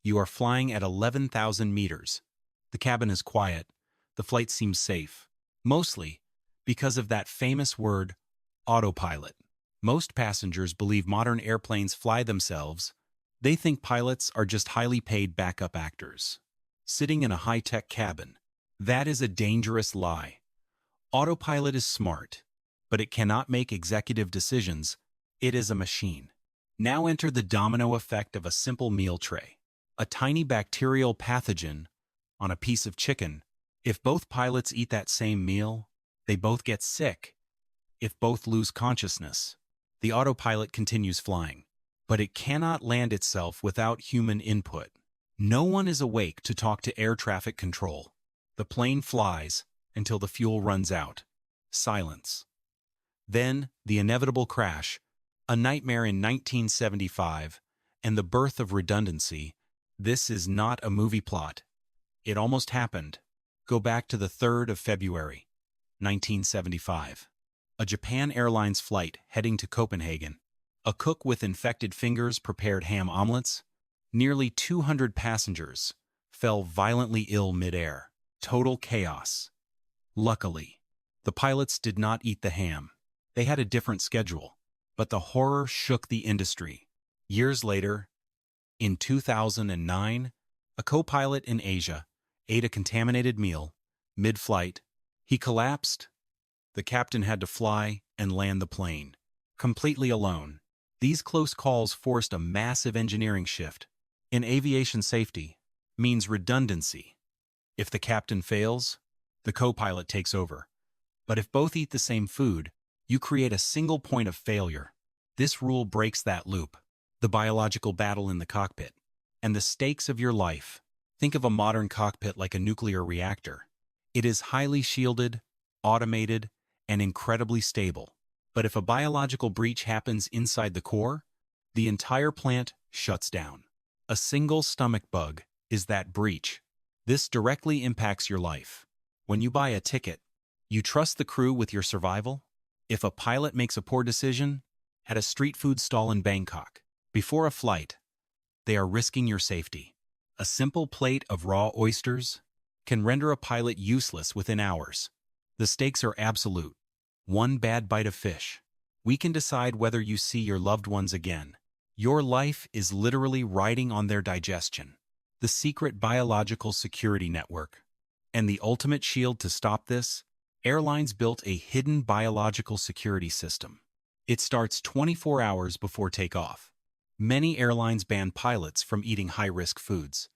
You are flying at 11,000 meters. The cabin is quiet. The flight seems safe. Mostly because of that famous word, autopilot. Most passengers believe modern airplanes fly themselves. They think pilots are just highly paid backup actors, sitting in a high-tech cabin. That is a dangerous lie. Autopilot is smart, but it cannot make executive decisions. It is a machine. Now enter the domino effect of a simple meal tray. A tiny bacterial pathogen on a piece of chicken. If both pilots eat that same meal, they both get sick. If both lose consciousness, the autopilot continues flying, but it cannot land itself without human input. No one is awake to talk to air traffic control. The plane flies until the fuel runs out. Silence. Then, the inevitable crash, a nightmare in 1975, and the birth of redundancy. This is not a movie plot. It almost happened. Go back to the 3rd of February, 1975. A Japan Airlines flight heading to Copenhagen. A cook with infected fingers prepared ham omelets. Nearly 200 passengers fell violently ill mid-air. Total chaos. Luckily, the pilots did not eat the ham. They had a different schedule, but the horror shook the industry. Years later, in 2009, a co-pilot in Asia ate a contaminated meal mid-flight. He collapsed. The captain had to fly and land the plane, completely alone. These close calls forced a massive engineering shift. In aviation, safety means redundancy. If the captain fails, the co-pilot takes over. But if both eat the same food, you create a single point of failure. This rule breaks that loop. The biological battle in the cockpit and the stakes of your life. Think of a modern cockpit like a nuclear reactor. It is highly shielded, automated, and incredibly stable. But if a biological breach happens inside the core, the entire plant shuts down. A single stomach bug is that breach. This directly impacts your life. When you buy a ticket, you trust the crew with your survival? If a pilot makes a poor decision at a street food stall in Bangkok, before a flight, they are risking your safety. A simple plate of raw oysters can render a pilot useless within hours. The stakes are absolute. One bad bite of fish. We can decide whether you see your loved ones again. Your life is literally riding on their digestion. The secret biological security network. And the ultimate shield to stop this? Airlines built a hidden biological security system. It starts 24 hours before takeoff. Many airlines ban pilots from eating high-risk foods.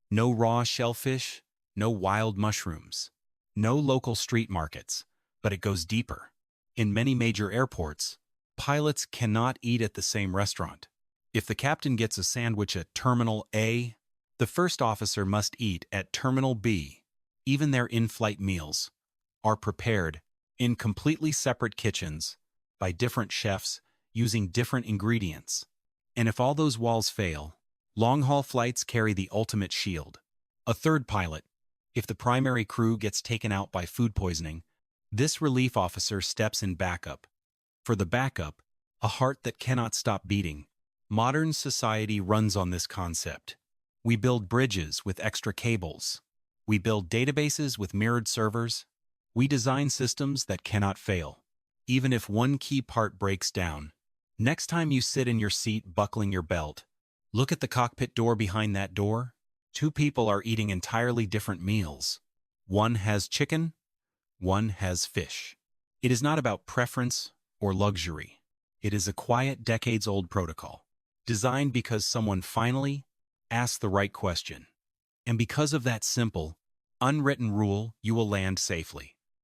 No raw shellfish, no wild mushrooms, no local street markets, but it goes deeper. In many major airports, pilots cannot eat at the same restaurant. If the captain gets a sandwich at Terminal A, the first officer must eat at Terminal B. Even their in-flight meals are prepared in completely separate kitchens by different chefs using different ingredients. And if all those walls fail, long-haul flights carry the ultimate shield. A third pilot. If the primary crew gets taken out by food poisoning, this relief officer steps in backup. For the backup, a heart that cannot stop beating. Modern society runs on this concept. We build bridges with extra cables. We build databases with mirrored servers. We design systems that cannot fail, even if one key part breaks down. Next time you sit in your seat buckling your belt, look at the cockpit door behind that door. Two people are eating entirely different meals. One has chicken, one has fish. It is not about preference or luxury. It is a quiet, decades-old protocol, designed because someone finally asked the right question. And because of that simple, unwritten rule, you will land safely.